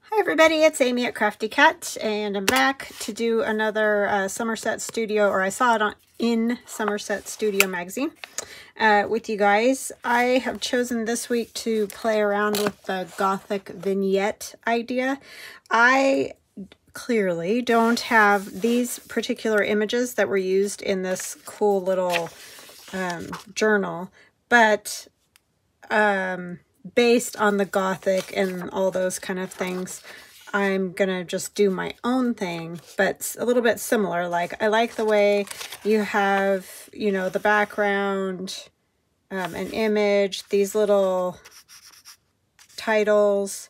Hi everybody, it's Amy at Crafty Cat, and I'm back to do another Somerset Studio, or I saw it in Somerset Studio Magazine with you guys. I have chosen this week to play around with the Gothic vignette idea. I clearly don't have these particular images that were used in this cool little journal, but based on the Gothic and all those kind of things, I'm gonna just do my own thing, but a little bit similar. Like, I like the way you have, you know, the background, an image, these little titles,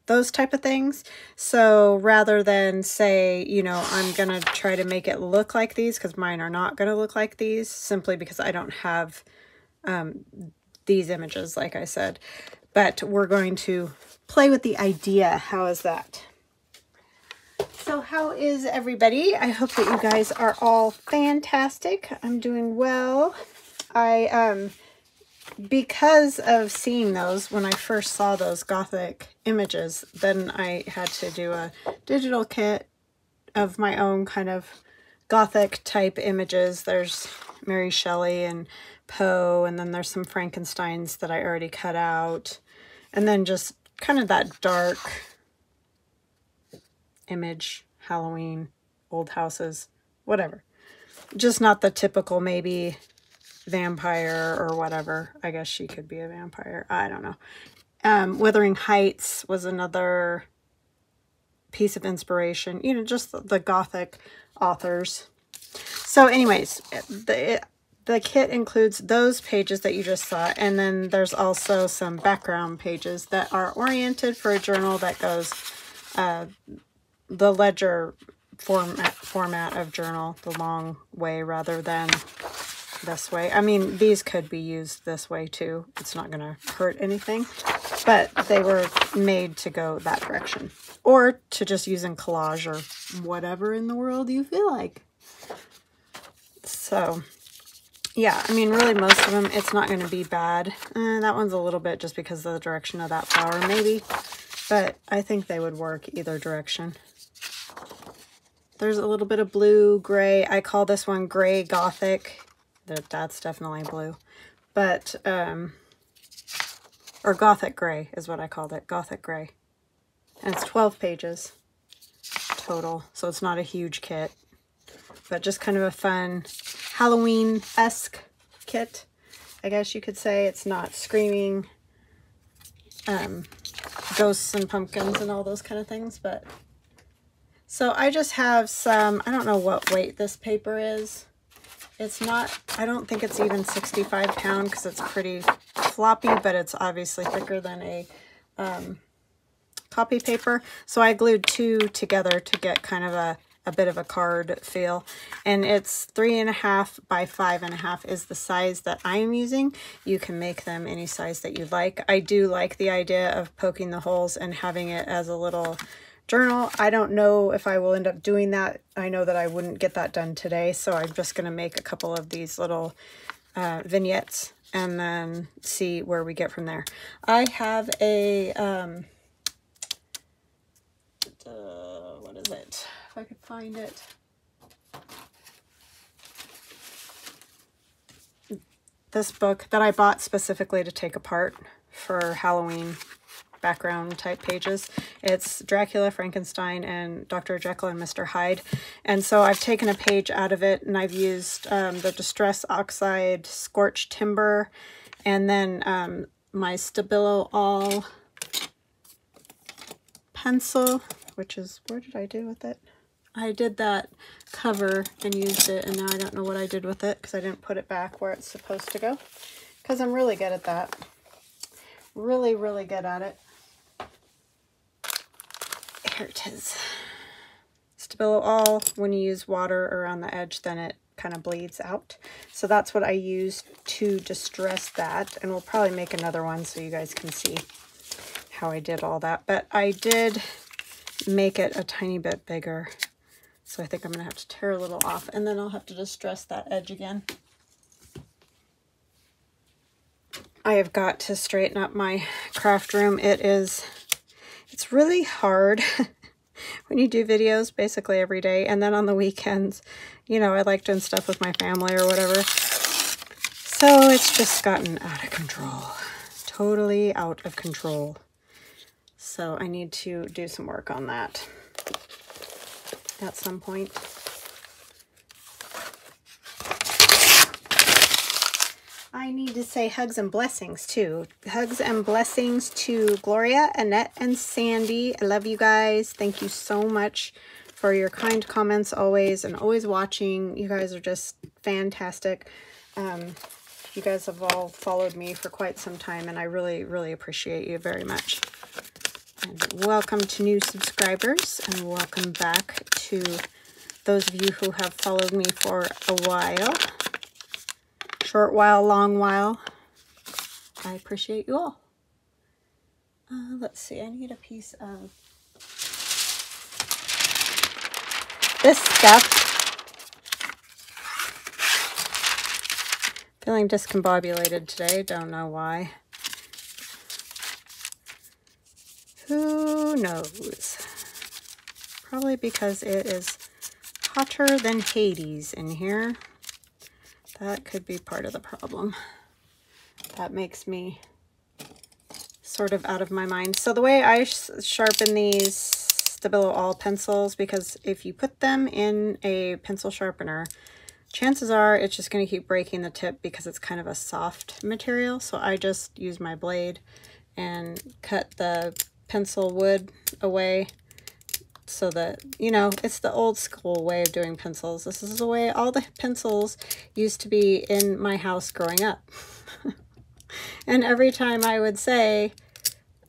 those type of things. So rather than say, you know, I'm gonna try to make it look like these, because mine are not gonna look like these, simply because I don't have these images, like I said. But we're going to play with the idea. How is that? So how is everybody? I hope that you guys are all fantastic. I'm doing well. Because of seeing those, when I first saw those Gothic images, then I had to do a digital kit of my own kind of Gothic type images. There's Mary Shelley and Poe, and then there's some Frankensteins that I already cut out, and then just kind of that dark image, Halloween, old houses, whatever. Just not the typical maybe vampire or whatever. I guess she could be a vampire. I don't know. Wuthering Heights was another piece of inspiration. You know, just the Gothic authors. So anyways, the kit includes those pages that you just saw, and then there's also some background pages that are oriented for a journal that goes the ledger format of journal, the long way rather than this way. I mean, these could be used this way too. It's not going to hurt anything, but they were made to go that direction, or to just use in collage or whatever in the world you feel like. So yeah, I mean, really most of them, it's not going to be bad. That one's a little bit just because of the direction of that flower, maybe. But I think they would work either direction. There's a little bit of blue, gray. I call this one gray Gothic. That's definitely blue. But, or Gothic gray is what I called it. Gothic gray. And it's 12 pages total. So it's not a huge kit. But just kind of a fun Halloween-esque kit, I guess you could say. It's not screaming ghosts and pumpkins and all those kind of things, but so I just have some, I don't know what weight this paper is. It's not, I don't think it's even 65 pound because it's pretty floppy, but it's obviously thicker than a copy paper. So I glued two together to get kind of a bit of a card feel, and it's 3.5 by 5.5 is the size that I'm using. You can make them any size that you like. I do like the idea of poking the holes and having it as a little journal. I don't know if I will end up doing that. I know that I wouldn't get that done today, so I'm just going to make a couple of these little vignettes and then see where we get from there. I have a what is it? If I could find it. This book that I bought specifically to take apart for Halloween background type pages. It's Dracula, Frankenstein, and Dr. Jekyll and Mr. Hyde. And so I've taken a page out of it, and I've used the Distress Oxide Scorched Timber, and then my Stabilo All pencil, which is, where did I do with it? I did that cover and used it, and now I don't know what I did with it because I didn't put it back where it's supposed to go, because I'm really good at that. Really, really good at it. Here it is. Stabilo All, when you use water around the edge, then it kind of bleeds out. So that's what I used to distress that, and we'll probably make another one so you guys can see how I did all that. But I did make it a tiny bit bigger. So I think I'm going to have to tear a little off, and then I'll have to distress that edge again. I have got to straighten up my craft room. It is It's really hard when you do videos basically every day, and then on the weekends, you know, I like doing stuff with my family or whatever. So it's just gotten out of control. Totally out of control. So I need to do some work on that at some point. I need to say hugs and blessings too. Hugs and blessings to Gloria, Annette, and Sandy. I love you guys. Thank you so much for your kind comments always, and always watching. You guys are just fantastic. You guys have all followed me for quite some time, and I really, really appreciate you very much. And welcome to new subscribers, and welcome back to those of you who have followed me for a while. Short while, long while. I appreciate you all. Let's see, I need a piece of this stuff. Feeling discombobulated today, don't know why. Who knows? Probably because it is hotter than Hades in here. That could be part of the problem. That makes me sort of out of my mind. So the way I sharpen these Stabilo All pencils, because if you put them in a pencil sharpener, chances are it's just going to keep breaking the tip because it's kind of a soft material. So I just use my blade and cut the pencil wood away so that, you know, it's the old school way of doing pencils. This is the way all the pencils used to be in my house growing up. And every time I would say,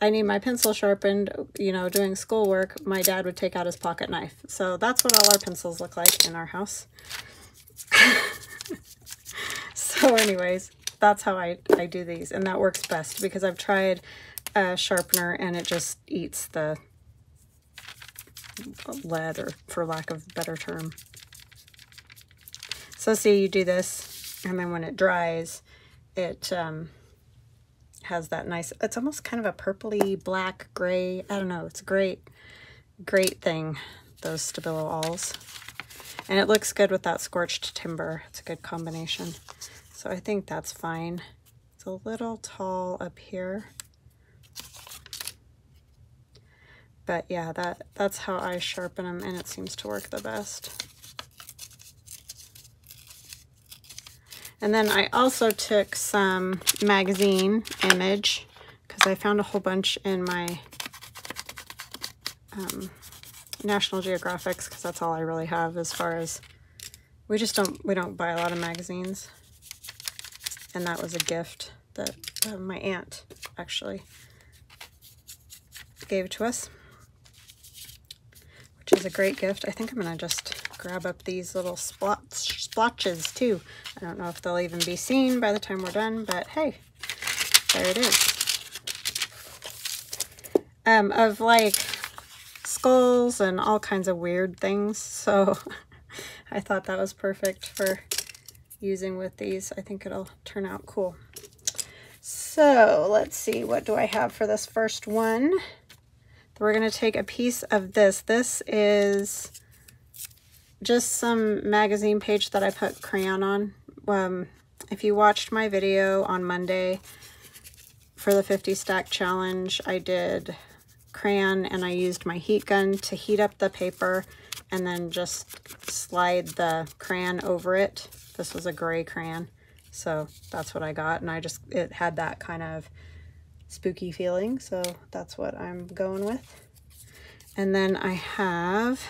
I need my pencil sharpened, you know, doing schoolwork, my dad would take out his pocket knife. So that's what all our pencils look like in our house. So anyways, that's how I do these, and that works best because I've tried a sharpener and it just eats the lead, or for lack of a better term. So see, you do this, and then when it dries, it has that nice, it's almost kind of a purpley black gray, I don't know, it's a great thing, those Stabilo Alls. And it looks good with that scorched timber. It's a good combination. So I think that's fine. It's a little tall up here. But yeah, that's how I sharpen them, and it seems to work the best. And then I also took some magazine image, because I found a whole bunch in my National Geographics, because that's all I really have as far as, we don't buy a lot of magazines. And that was a gift that my aunt actually gave to us, which is a great gift. I think I'm gonna just grab up these little splotches too. I don't know if they'll even be seen by the time we're done, but hey, there it is. Of like skulls and all kinds of weird things, so I thought that was perfect for using with these. I think it'll turn out cool. So let's see, what do I have for this first one? We're going to take a piece of this. This is just some magazine page that I put crayon on. If you watched my video on Monday for the 50 stack challenge, I did crayon, and I used my heat gun to heat up the paper and then just slide the crayon over it. This was a gray crayon, so that's what I got, and it had that kind of spooky feeling, so that's what I'm going with. And then I have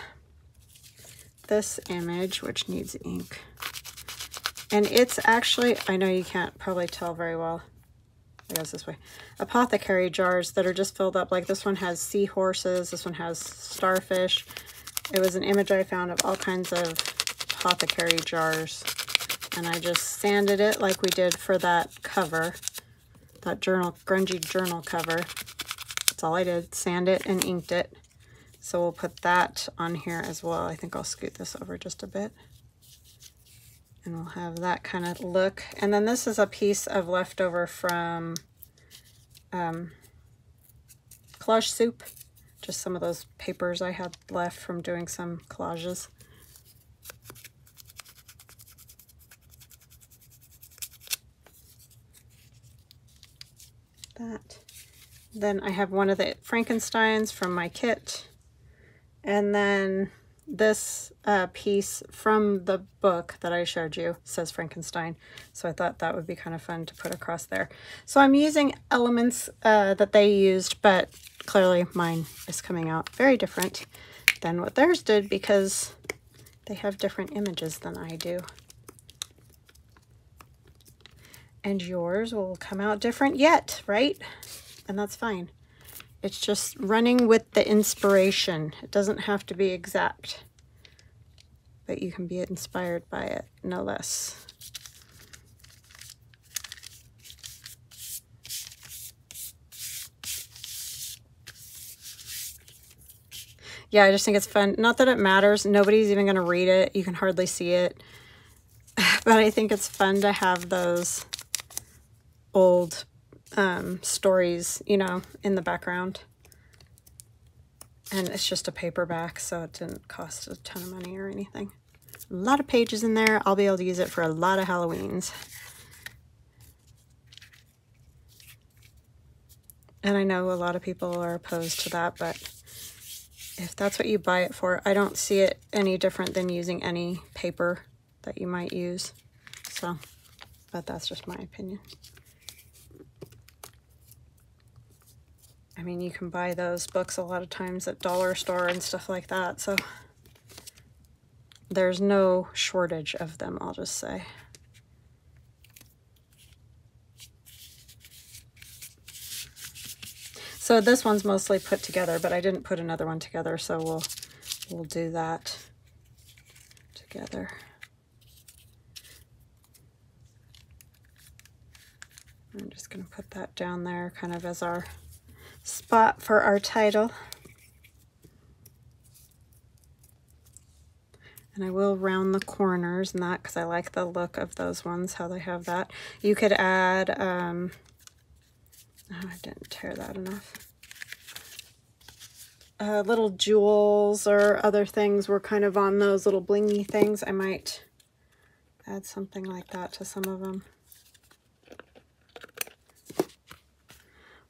this image, which needs ink, and it's actually, I know you can't probably tell very well, I guess this way, apothecary jars that are just filled up. Like this one has seahorses, this one has starfish. It was an image I found of all kinds of apothecary jars, and I just sanded it like we did for that cover, that journal, grungy journal cover. That's all I did, sand it and inked it. So we'll put that on here as well. I think I'll scoot this over just a bit, and we'll have that kind of look. And then this is a piece of leftover from collage soup. just some of those papers I had left from doing some collages. That. Then I have one of the Frankensteins from my kit. And then this piece from the book that I showed you says Frankenstein. So I thought that would be kind of fun to put across there. So I'm using elements that they used, but clearly mine is coming out very different than what theirs did because they have different images than I do. And yours will come out different yet, right? And that's fine. It's just running with the inspiration. It doesn't have to be exact, but you can be inspired by it, no less. Yeah, I just think it's fun. Not that it matters. Nobody's even going to read it. You can hardly see it. But I think it's fun to have those old stories, you know, in the background. And it's just a paperback, so it didn't cost a ton of money or anything. A lot of pages in there. I'll be able to use it for a lot of Halloweens. And I know a lot of people are opposed to that, but if that's what you buy it for, I don't see it any different than using any paper that you might use. So, but that's just my opinion. I mean, you can buy those books a lot of times at dollar store and stuff like that, so there's no shortage of them, I'll just say. So this one's mostly put together, but I didn't put another one together, so we'll do that together. I'm just going to put that down there kind of as our spot for our title. And I will round the corners and that because I like the look of those ones, how they have that. You could add, oh, I didn't tear that enough. Little jewels or other things were kind of on those little blingy things. I might add something like that to some of them.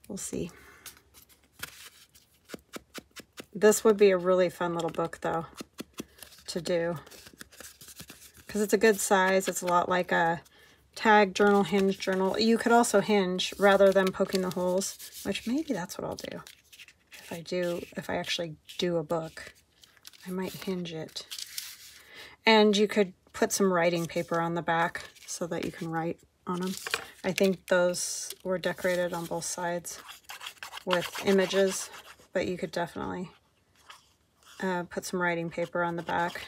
We'll see. This would be a really fun little book, though, to do. Because it's a good size. It's a lot like a tag journal, hinge journal. You could also hinge rather than poking the holes, which maybe that's what I'll do. If I actually do a book, I might hinge it. And you could put some writing paper on the back so that you can write on them. I think those were decorated on both sides with images, but you could definitely put some writing paper on the back.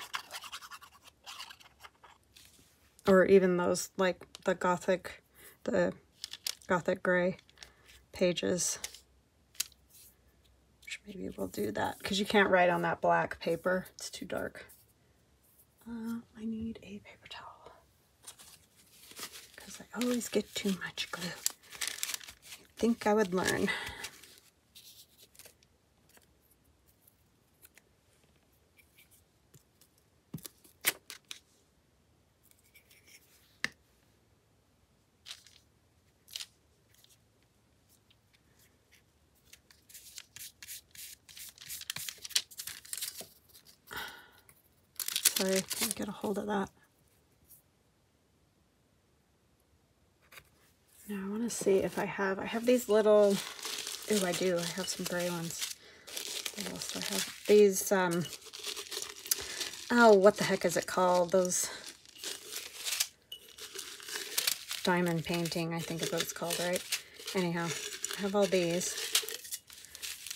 Or even those, like the Gothic gray pages. Which maybe we'll do that, because you can't write on that black paper. It's too dark. I need a paper towel. Because I always get too much glue. I think I would learn. Sorry, I can't get a hold of that. Now I want to see if I have these little, oh I do, I have some gray ones. What else do I have? These, oh, what the heck is it called? Those diamond painting, I think is what it's called, right? Anyhow, I have all these.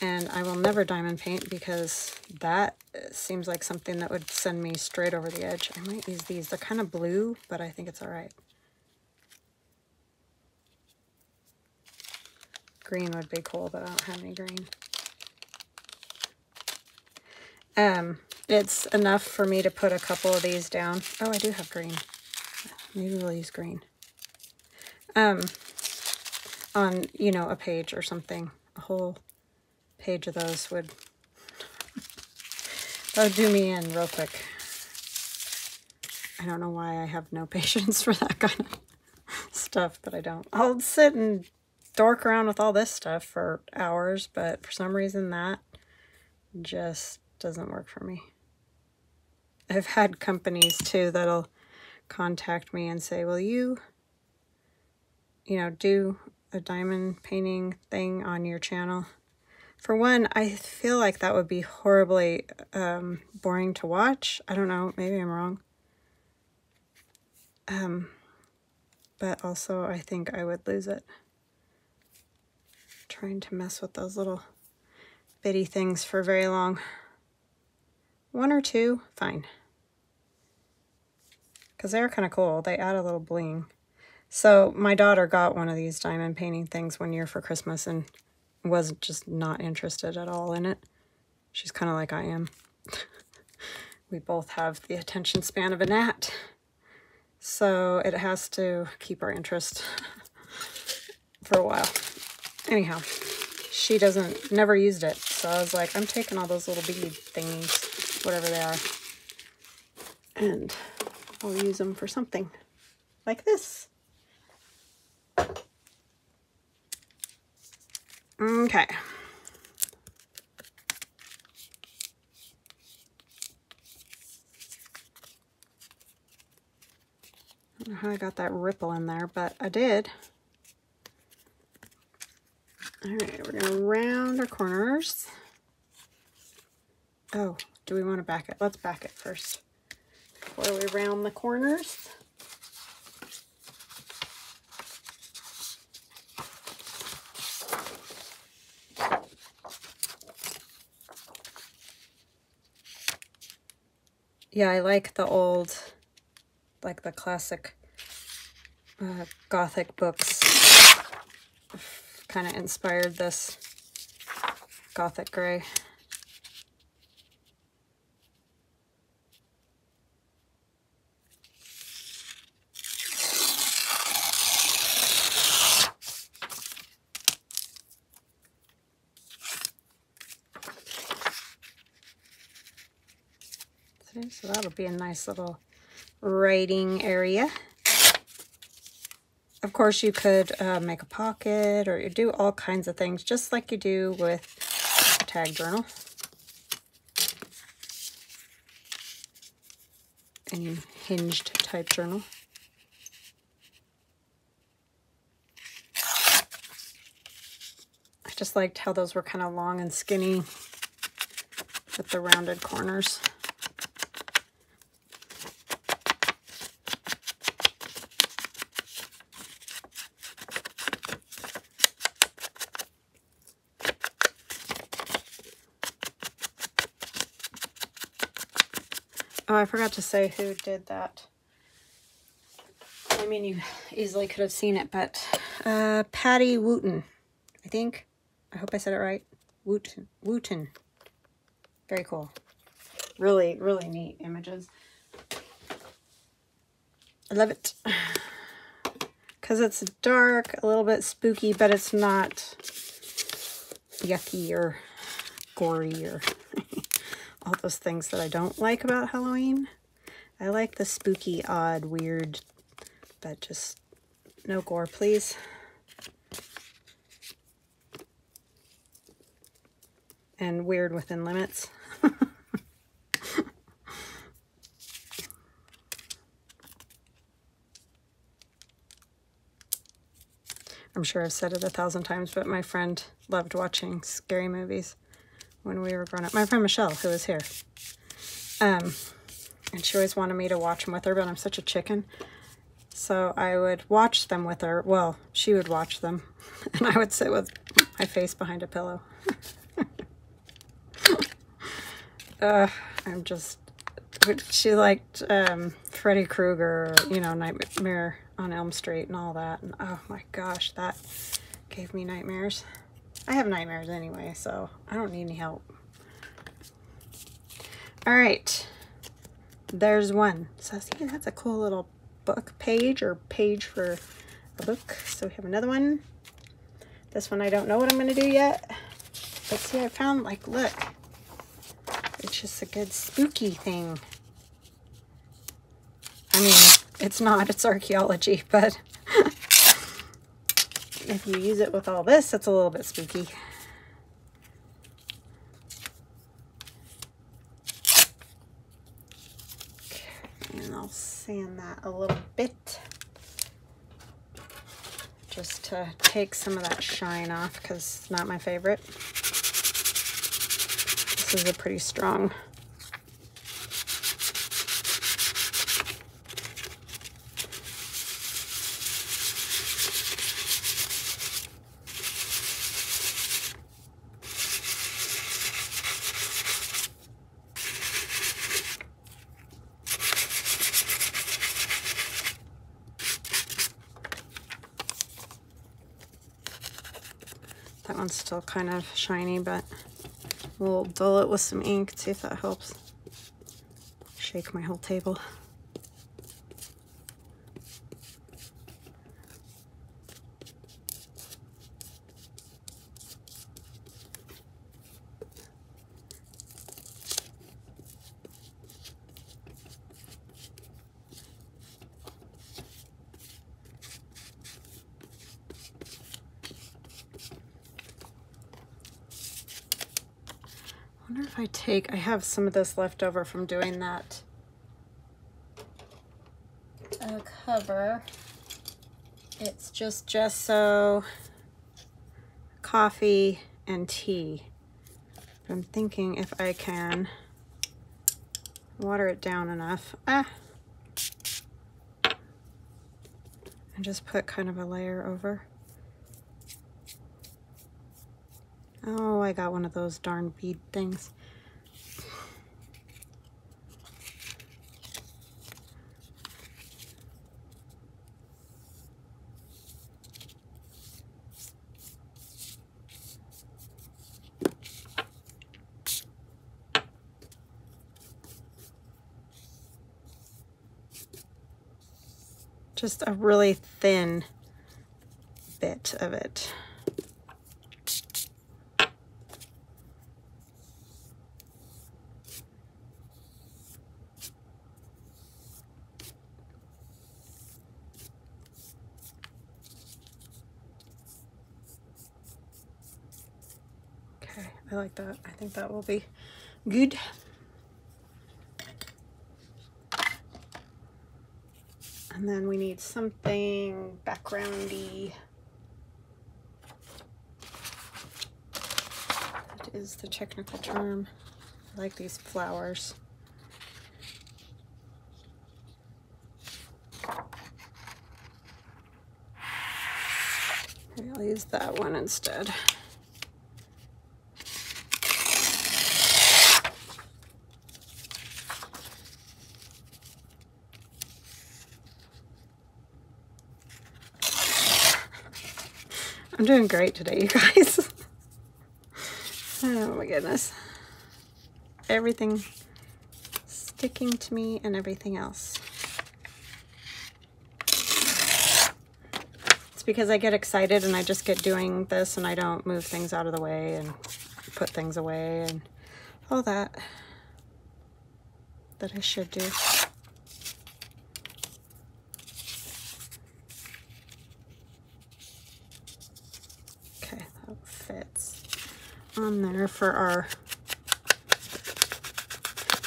And I will never diamond paint because that seems like something that would send me straight over the edge. I might use these. They're kind of blue, but I think it's all right. Green would be cool, but I don't have any green. It's enough for me to put a couple of these down. Oh, I do have green. Maybe we'll use green. On, you know, a page or something. A whole page of those would That'll do me in real quick. I don't know why I have no patience for that kind of stuff, but I don't. I'll sit and dork around with all this stuff for hours, but for some reason that just doesn't work for me. I've had companies too that'll contact me and say, will you know, do a diamond painting thing on your channel? For one, I feel like that would be horribly boring to watch. I don't know, maybe I'm wrong. But also I think I would lose it. Trying to mess with those little bitty things for very long. 1 or 2, fine. Because they're kind of cool. They add a little bling. So my daughter got one of these diamond painting things one year for Christmas and was just not interested at all in it. She's kind of like I am. We both have the attention span of a gnat. So it has to keep our interest for a while. Anyhow, she never used it. So I was like, I'm taking all those little bead thingies, whatever they are, and I'll use them for something like this. Okay. I don't know how I got that ripple in there, but I did. All right, we're going to round our corners. Oh, do we want to back it? Let's back it first before we round the corners. Yeah, I like the old, like the classic Gothic books. Kind of inspired this Gothic gray. See, so that'll be a nice little writing area. Of course, you could make a pocket or you do all kinds of things, just like you do with a tag journal. Any hinged type journal. I just liked how those were kind of long and skinny with the rounded corners. Oh, I forgot to say who did that. I mean, you easily could have seen it, but Patty Wootton, I think. I hope I said it right. Wootton. Very cool. Really, really neat images. I love it. Because it's dark, a little bit spooky, but it's not yucky or gory or all those things that I don't like about Halloween. I like the spooky, odd, weird, but just no gore, please. And weird within limits. I'm sure I've said it 1,000 times, but my friend loved watching scary movies when we were growing up. My friend Michelle, who was here. And she always wanted me to watch them with her, but I'm such a chicken. So I would watch them with her. Well, she would watch them, and I would sit with my face behind a pillow. I'm just... She liked Freddy Krueger, you know, Nightmare on Elm Street and all that. And oh my gosh, that gave me nightmares. I have nightmares anyway, so I don't need any help. All right, there's one. So see, that's a cool little book page or page for a book. So we have another one. This one I don't know what I'm going to do yet. But see, I found, like, look. It's just a good spooky thing. I mean, it's not, it's archaeology, but if you use it with all this, it's a little bit spooky. Okay, and I'll sand that a little bit just to take some of that shine off because it's not my favorite. This is a pretty strong. That one's still kind of shiny, but we'll dull it with some ink, see if that helps. Shake my whole table. I wonder if I have some of this left over from doing that cover. It's just gesso, coffee, and tea. But I'm thinking if I can water it down enough. And just put kind of a layer over. Oh, I got one of those darn bead things. Just a really thin bit of it. I like that. I think that will be good. And then we need something backgroundy. That is the technical term. I like these flowers. Maybe I'll use that one instead. I'm doing great today, you guys. Oh my goodness. Everything sticking to me and everything else. It's because I get excited and I just get doing this and I don't move things out of the way and put things away and all that I should do. Fits on there for our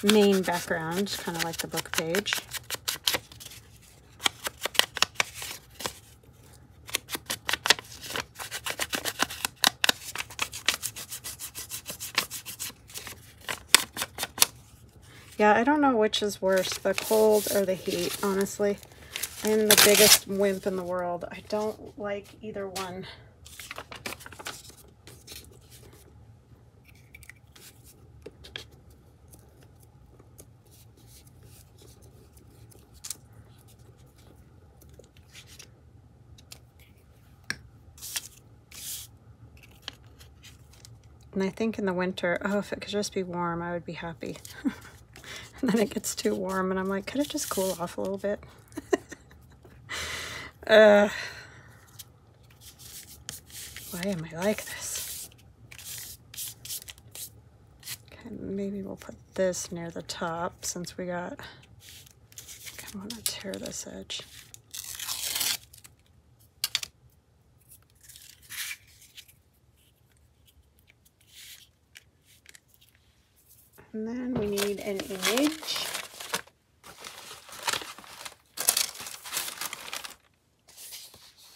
main background, kind of like the book page. Yeah, I don't know which is worse, the cold or the heat, honestly. I'm the biggest wimp in the world. I don't like either one. And I think in the winter, oh, if it could just be warm, I would be happy. And then it gets too warm, and I'm like, could it just cool off a little bit? Why am I like this? Okay, And maybe we'll put this near the top since we got, I want to tear this edge. And then we need an image.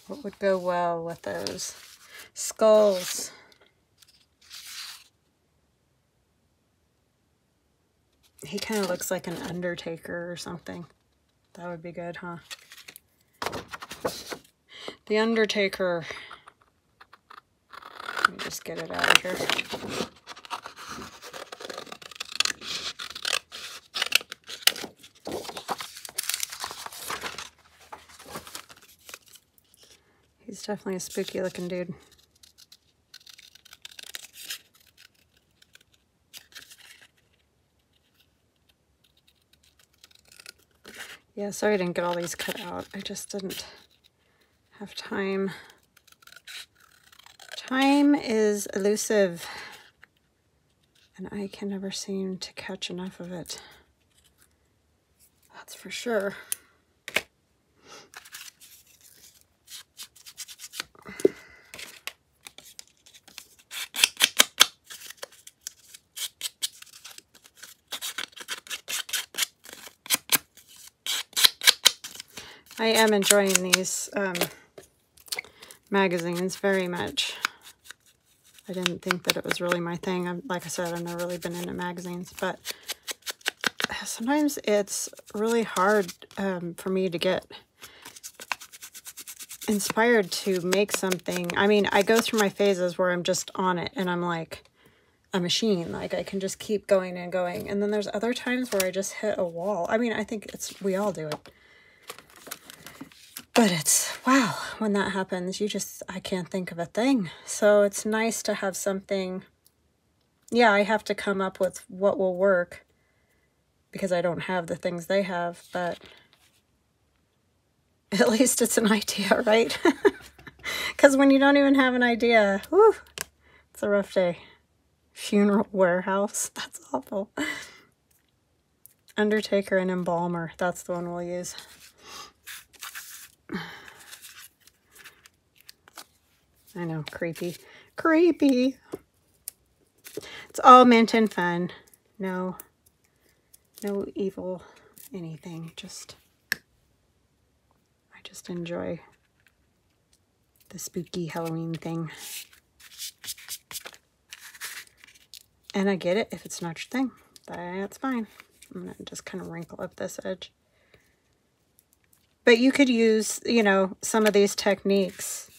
What would go well with those? Skulls. He kind of looks like an undertaker or something. That would be good, huh? The Undertaker. Let me just get it out of here. He's definitely a spooky looking dude. Yeah, sorry I didn't get all these cut out. I just didn't have time. Time is elusive, and I can never seem to catch enough of it. That's for sure. I am enjoying these magazines very much. I didn't think that it was really my thing. Like I said, I've never really been into magazines, but sometimes it's really hard for me to get inspired to make something. I mean, I go through my phases where I'm just on it and I'm like a machine. Like I can just keep going and going. And then there's other times where I just hit a wall. I mean, I think we all do it. But it's, wow, when that happens, I can't think of a thing. So it's nice to have something. Yeah, I have to come up with what will work because I don't have the things they have, but at least it's an idea, right? Because when you don't even have an idea, whew, it's a rough day. Funeral warehouse, that's awful. Undertaker and embalmer, that's the one we'll use. I know, creepy. Creepy. It's all meant in fun. No evil anything. I just enjoy the spooky Halloween thing. And I get it if it's not your thing. That's fine. I'm going to just kind of wrinkle up this edge. But you could use, you know, some of these techniques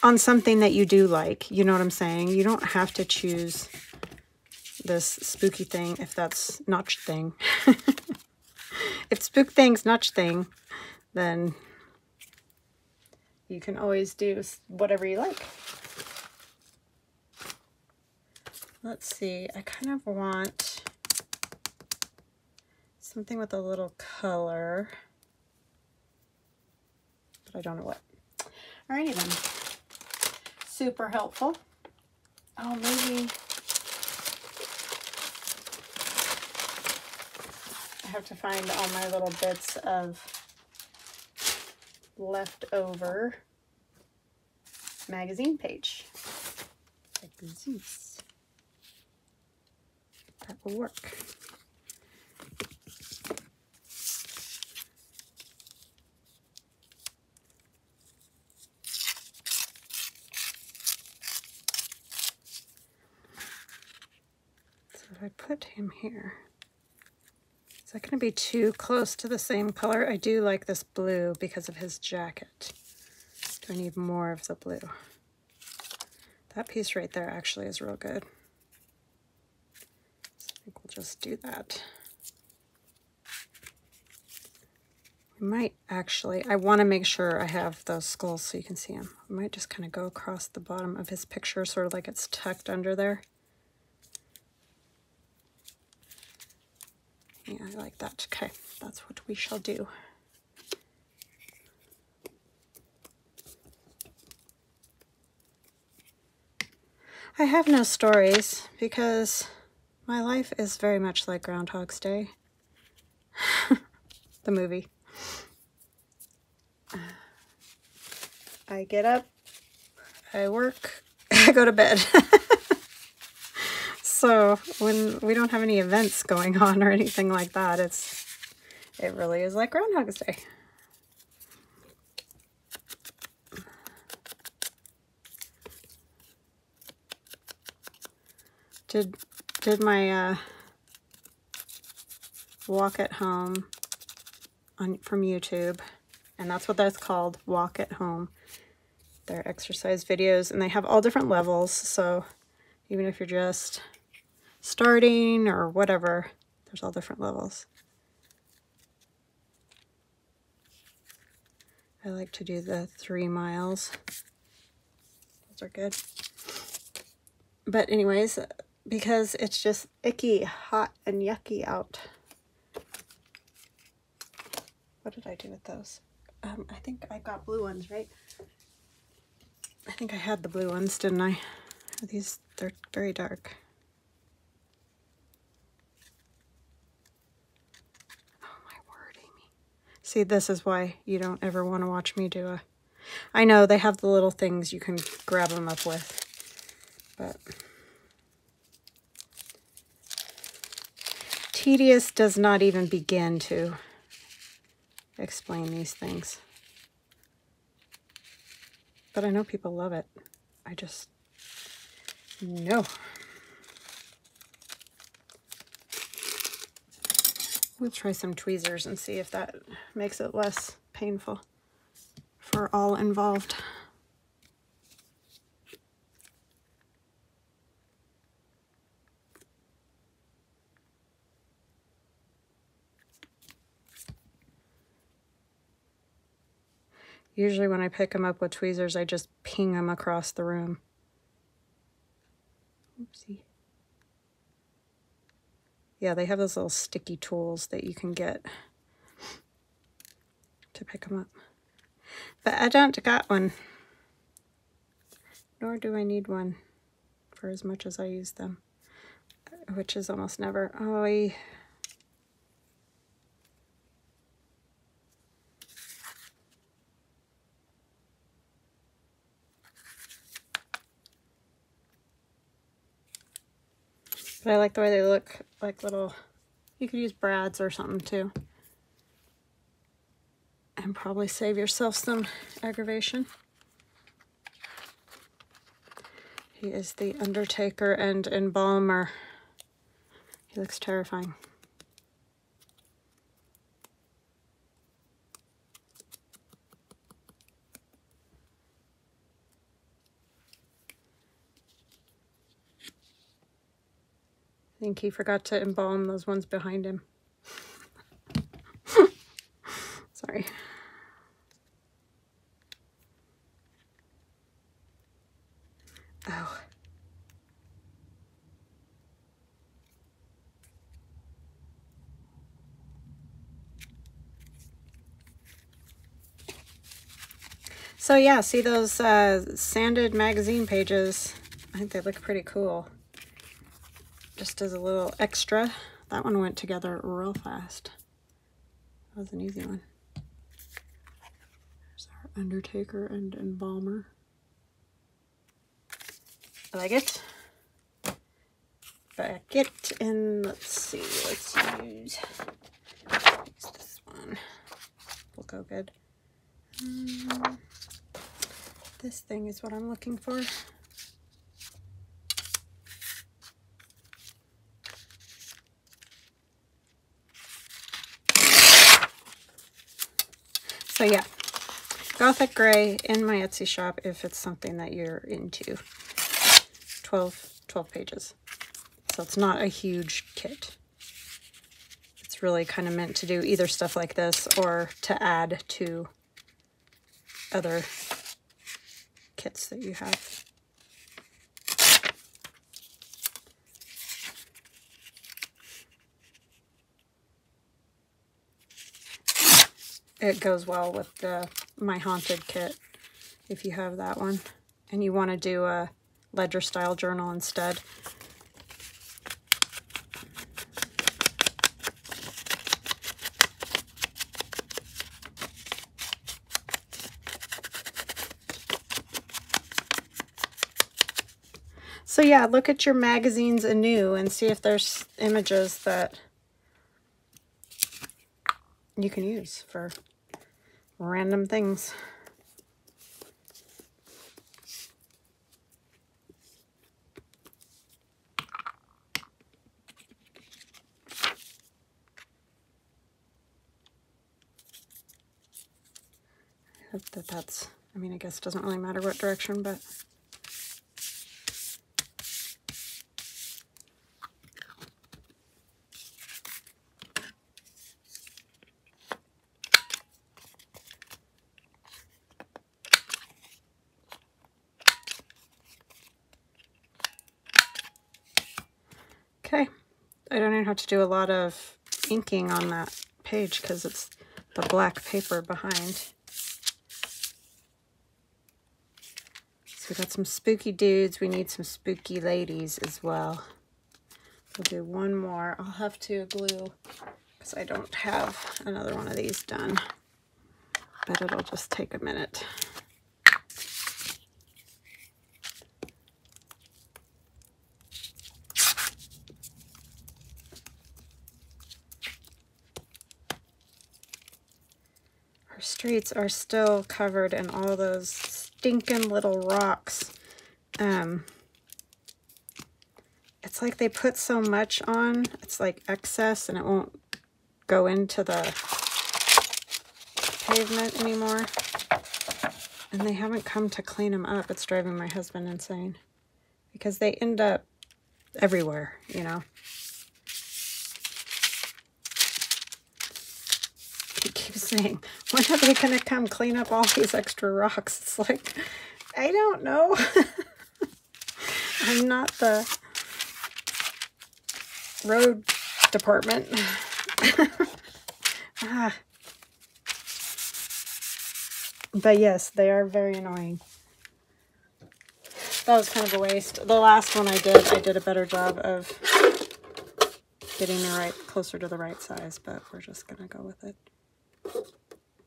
on something that you do like. You know what I'm saying? You don't have to choose this spooky thing if that's not your thing. If spook thing's not your thing, then you can always do whatever you like. Let's see. I kind of want something with a little color, but I don't know what. Alrighty then. Super helpful. Oh, maybe I have to find all my little bits of leftover magazine page. Like this. That will work. I put him here. Is that going to be too close to the same color? I do like this blue because of his jacket. Do I need more of the blue? That piece right there actually is real good. So I think we'll just do that. We might actually, I want to make sure I have those skulls so you can see them. I might just kind of go across the bottom of his picture, sort of like it's tucked under there. Yeah, I like that. Okay, that's what we shall do. I have no stories because my life is very much like Groundhog's Day. The movie. I get up, I work, I go to bed. So when we don't have any events going on or anything like that, it really is like Groundhog's Day. Did my walk at home from YouTube, and that's what that's called, walk at home. They're exercise videos, and they have all different levels, so even if you're just starting or whatever, there's all different levels. I like to do the 3 miles. Those are good. But anyways, because it's just icky, hot, and yucky out. What did I do with those? I think I got blue ones, right? I think I had the blue ones, didn't I? They're very dark. Oh my word, Amy. See, this is why you don't ever want to watch me do a... I know they have the little things you can grab them up with, but... Tedious does not even begin to explain these things. But I know people love it. I just... no. We'll try some tweezers and see if that makes it less painful for all involved. Usually when I pick them up with tweezers, I just ping them across the room. Oopsie. Yeah, they have those little sticky tools that you can get to pick them up. But I don't got one. Nor do I need one for as much as I use them. Which is almost never. Oh, but I like the way they look, like little, you could use brads or something too. And probably save yourself some aggravation. He is the undertaker and embalmer. He looks terrifying. I think he forgot to embalm those ones behind him. Sorry. Oh. So yeah, see those sanded magazine pages? I think they look pretty cool. Just as a little extra. That one went together real fast. That was an easy one. There's our undertaker and embalmer. I like it. Back it, and let's see, let's use this one. Will go good. This thing is what I'm looking for. So yeah, Gothic Gray in my Etsy shop if it's something that you're into. 12 pages. So it's not a huge kit. It's really kind of meant to do either stuff like this or to add to other kits that you have. It goes well with the My Haunted kit if you have that one and you want to do a ledger style journal instead. So yeah, look at your magazines anew and see if there's images that you can use for random things. I hope that that's, I mean, I guess it doesn't really matter what direction, but okay. I don't even have to do a lot of inking on that page because it's the black paper behind. So we got some spooky dudes. We need some spooky ladies as well. We'll do one more. I'll have to glue because I don't have another one of these done. But it'll just take a minute. Our streets are still covered in all those stinking little rocks. It's like they put so much on, it's like excess, and it won't go into the pavement anymore. And they haven't come to clean them up. It's driving my husband insane because they end up everywhere, you know. He keeps saying, when are they going to come clean up all these extra rocks? It's like, I don't know. I'm not the road department. But yes, they are very annoying. That was kind of a waste. The last one I did a better job of getting the right, closer to the right size, but we're just gonna go with it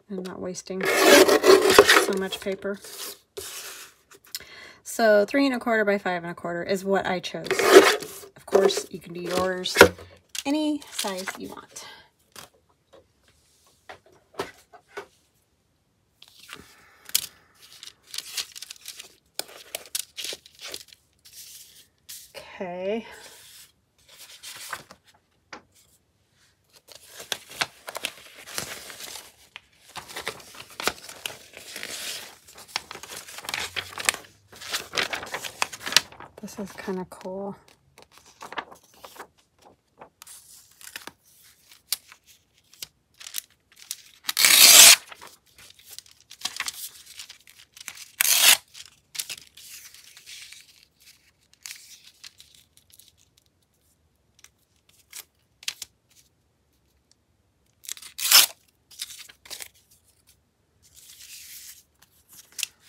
and not wasting so much paper. So 3 1/4 by 5 1/4 is what I chose. Of course, you can do yours any size you want. Okay. This is kind of cool.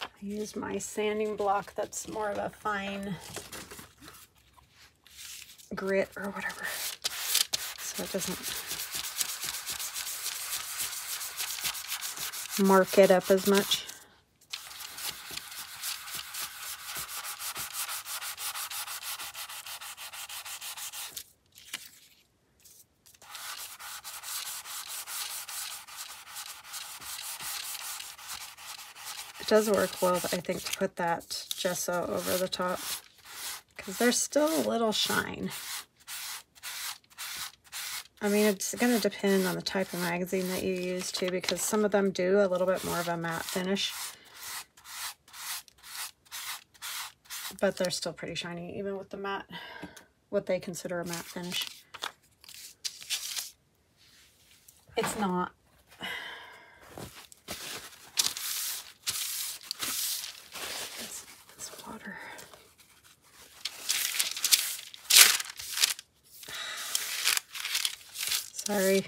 I use my sanding block that's more of a fine grit or whatever, so it doesn't mark it up as much. It does work well, I think, to put that gesso over the top because there's still a little shine. I mean, it's going to depend on the type of magazine that you use too, because some of them do a little bit more of a matte finish, but they're still pretty shiny even with the matte, what they consider a matte finish. It's not. It's water. Sorry.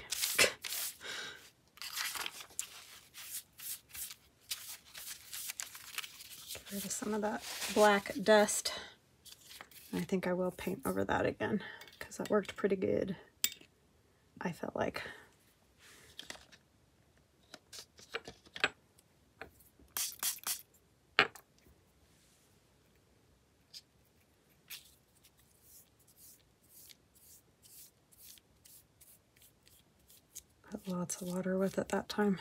Get rid of some of that black dust. I think I will paint over that again because that worked pretty good, I felt like. Put lots of water with it that time.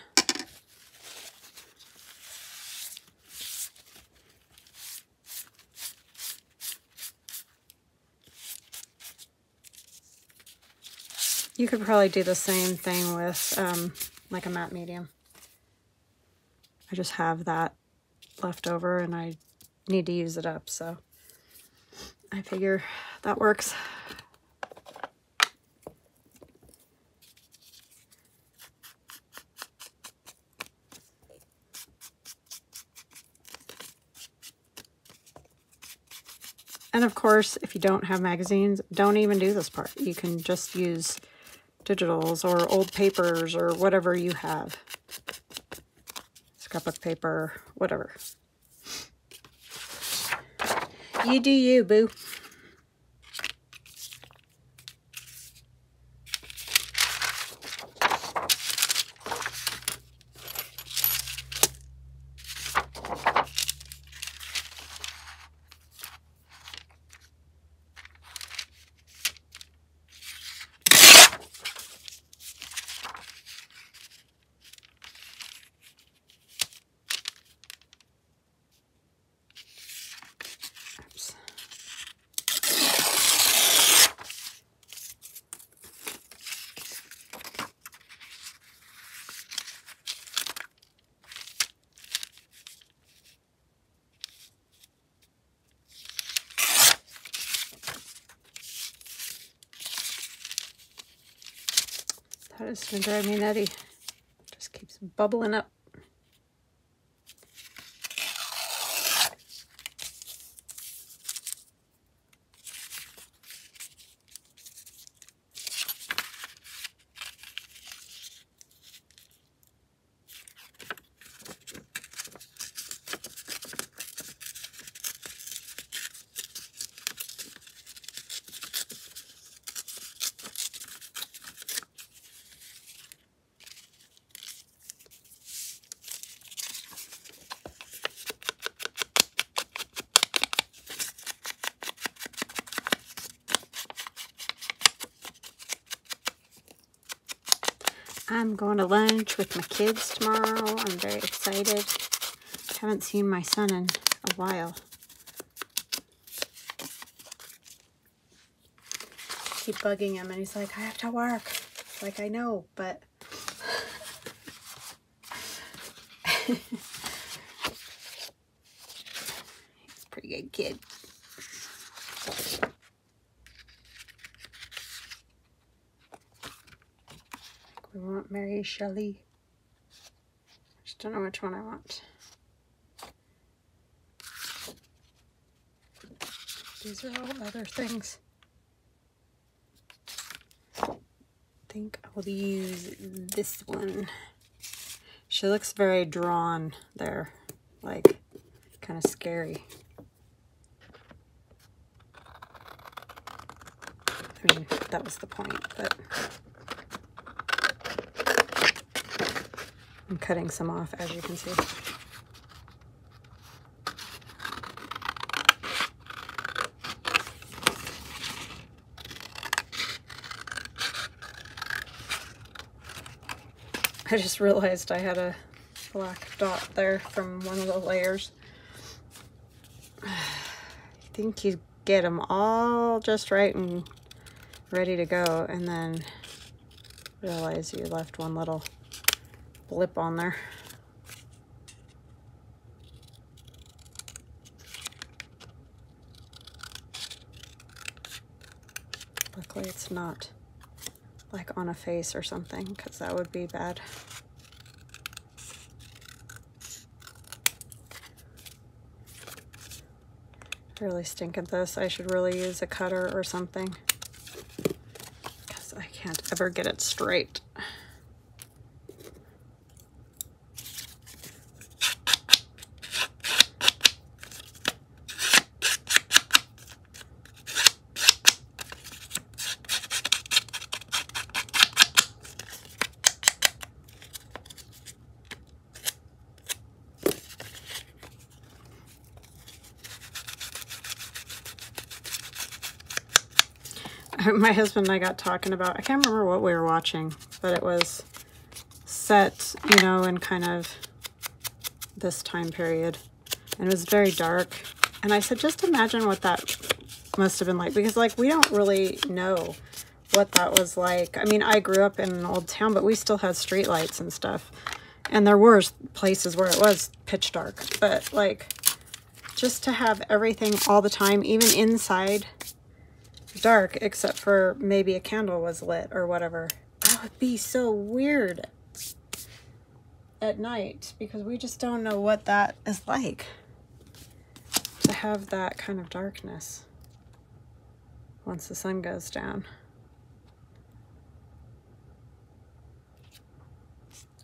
You could probably do the same thing with like a matte medium. I just have that left over and I need to use it up, so I figure that works. And of course, if you don't have magazines, don't even do this part. You can just use digitals or old papers or whatever you have. Scrapbook paper, whatever. You do you, boo. That is going to drive me nutty. Just keeps bubbling up. I'm going to lunch with my kids tomorrow. I'm very excited. Haven't seen my son in a while. Keep bugging him and he's like, I have to work. Like, I know, but he's a pretty good kid. We want Mary Shelley. Just don't know which one I want. These are all other things. I think I will use this one. She looks very drawn there, like kind of scary. I mean, that was the point, but I'm cutting some off, as you can see. I just realized I had a black dot there from one of the layers. I think you get them all just right and ready to go, and then realize you left one little blip on there. Luckily it's not like on a face or something, because that would be bad. I really stink at this. I should really use a cutter or something, because I can't ever get it straight. my husband and I got talking about, I can't remember what we were watching, but it was set, you know, in kind of this time period. And it was very dark. And I said, just imagine what that must have been like, because like we don't really know what that was like. I mean, I grew up in an old town, but we still had street lights and stuff. And there were places where it was pitch dark, but like just to have everything all the time, even inside, dark, except for maybe a candle was lit or whatever. That would be so weird at night, because we just don't know what that is like, to have that kind of darkness once the sun goes down.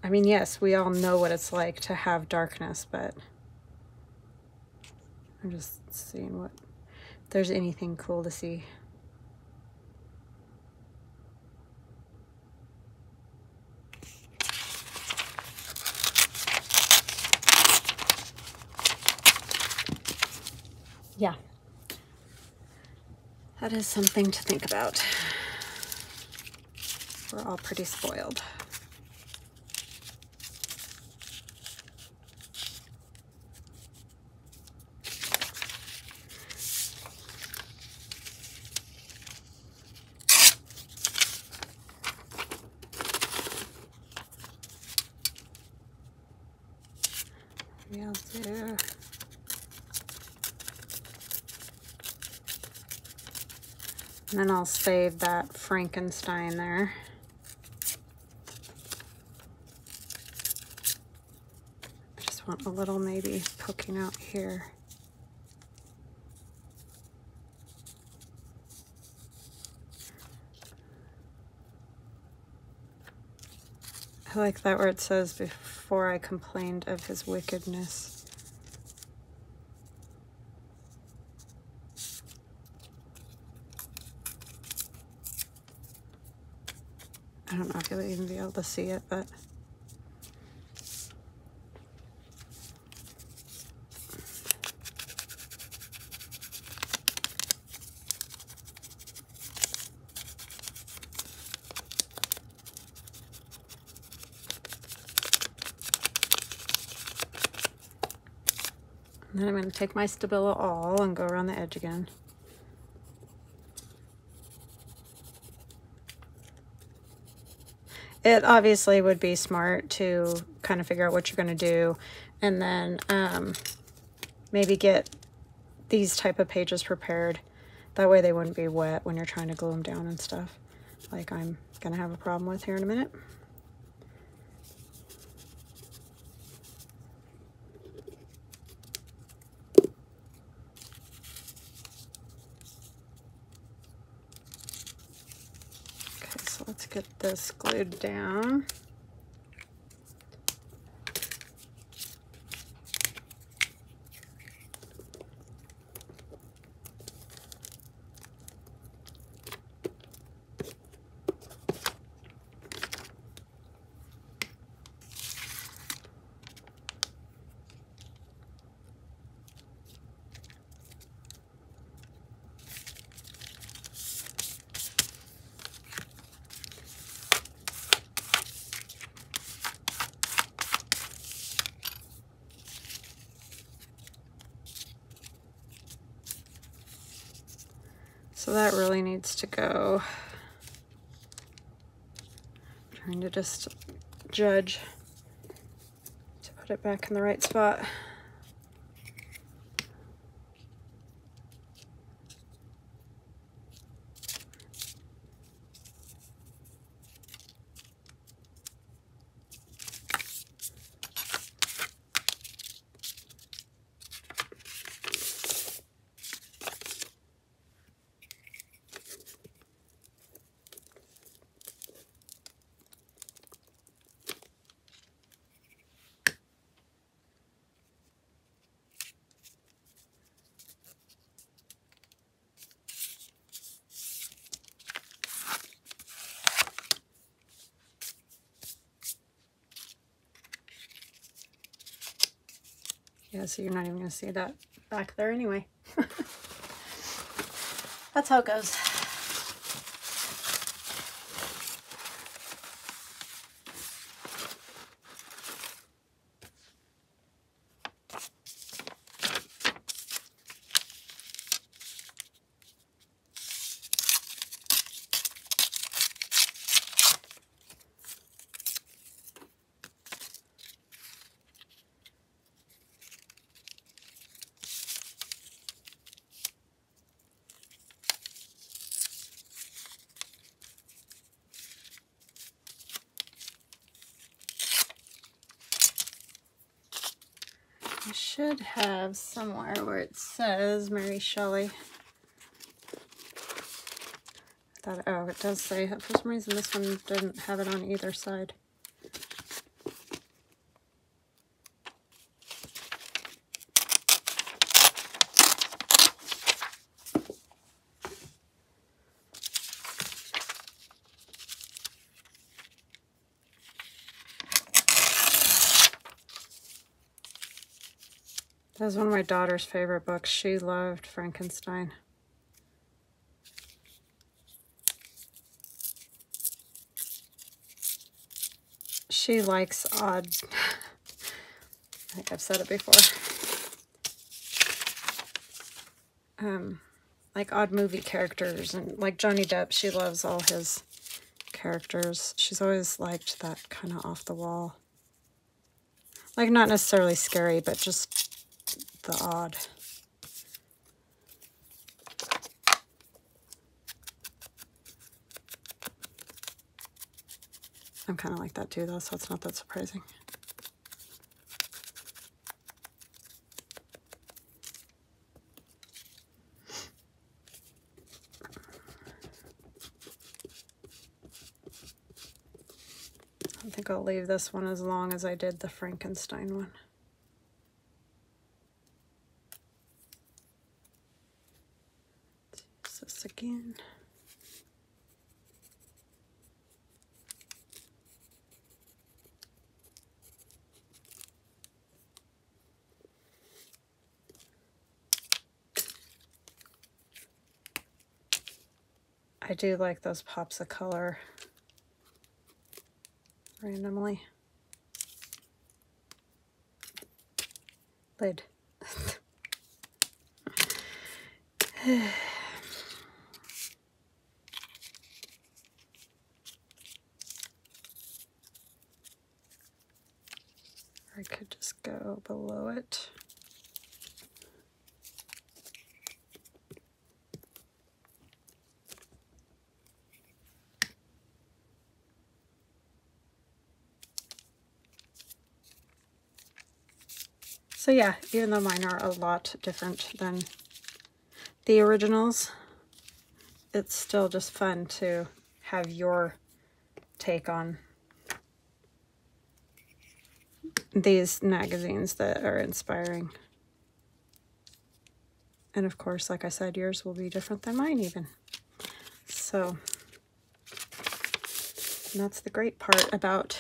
I mean, yes, we all know what it's like to have darkness, but I'm just seeing what, if there's anything cool to see. Yeah, that is something to think about. We're all pretty spoiled. Maybe I'll do... And then I'll save that Frankenstein there. I just want a little maybe poking out here. I like that where it says, before I complained of his wickedness. I don't know if you'll even be able to see it, but and then I'm going to take my Stabilo all and go around the edge again. It obviously would be smart to kind of figure out what you're going to do, and then maybe get these type of pages prepared. That way they wouldn't be wet when you're trying to glue them down and stuff, like I'm going to have a problem with here in a minute. Let's get this glued down. So that really needs to go. I'm trying to just judge to put it back in the right spot. Yeah, so you're not even going to see that back there anyway. That's how it goes. should have somewhere where it says Mary Shelley. I thought, oh, it does say, for some reason this one didn't have it on either side. That was one of my daughter's favorite books. She loved Frankenstein. She likes odd, I think I've said it before, like odd movie characters, and like Johnny Depp, she loves all his characters. She's always liked that kind of off the wall. Like not necessarily scary, but just the odd. I'm kind of like that too, though, so it's not that surprising. I think I'll leave this one as long as I did the Frankenstein one. Let's use this again. I do like those pops of color randomly. Lid. I could just go below it. So yeah, even though mine are a lot different than the originals, it's still just fun to have your take on these magazines that are inspiring. And of course, like I said, yours will be different than mine even. So, and that's the great part about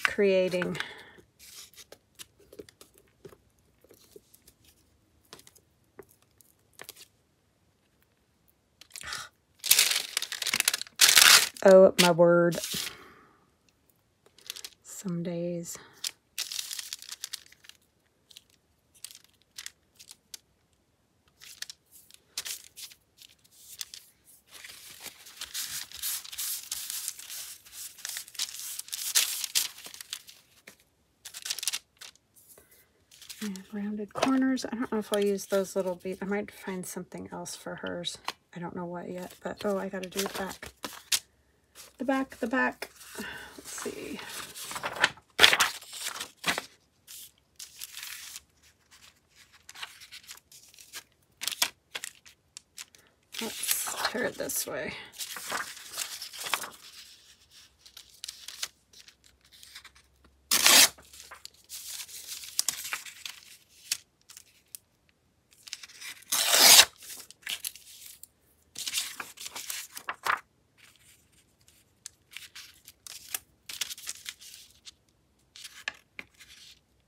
creating. Oh my word. Some days. And rounded corners. I don't know if I'll use those little beads. I might find something else for hers. I don't know what yet, but oh, I gotta do the back. The back, the back. Let's see. Let's tear it this way.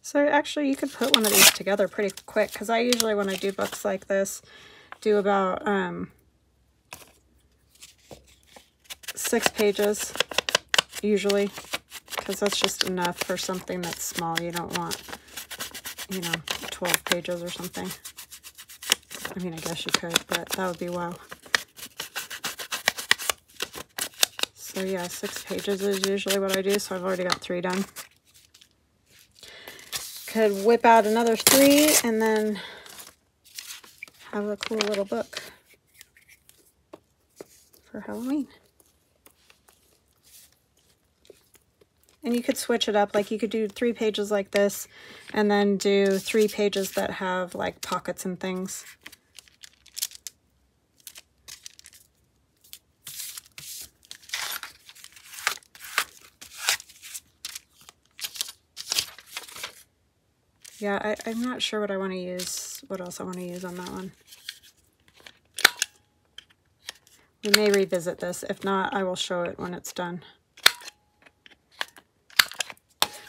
So actually you could put one of these together pretty quick, because I usually, when I do books like this, do about 6 pages usually, because that's just enough for something that's small. You don't want, you know, 12 pages or something. I mean, I guess you could, but that would be wow. So yeah, 6 pages is usually what I do, so I've already got 3 done. Could whip out another 3 and then have a cool little book for Halloween. And you could switch it up, like you could do 3 pages like this, and then do 3 pages that have like pockets and things. Yeah, I'm not sure what I want to use, what else I want to use on that one. We may revisit this. If not, I will show it when it's done.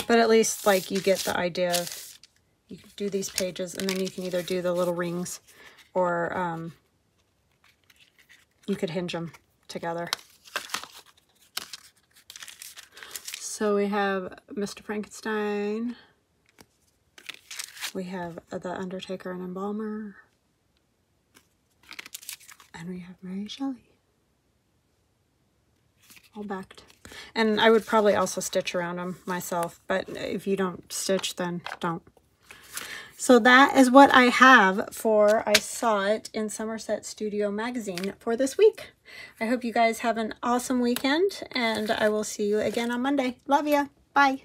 But at least, like, you get the idea of, you can do these pages, and then you can either do the little rings, or you could hinge them together. So we have Mr. Frankenstein. We have the Undertaker and Embalmer. And we have Mary Shelley. All backed. And I would probably also stitch around them myself, but if you don't stitch, then don't. So that is what I have for I Saw It in Somerset Studio Magazine for this week. I hope you guys have an awesome weekend, and I will see you again on Monday. Love ya. Bye.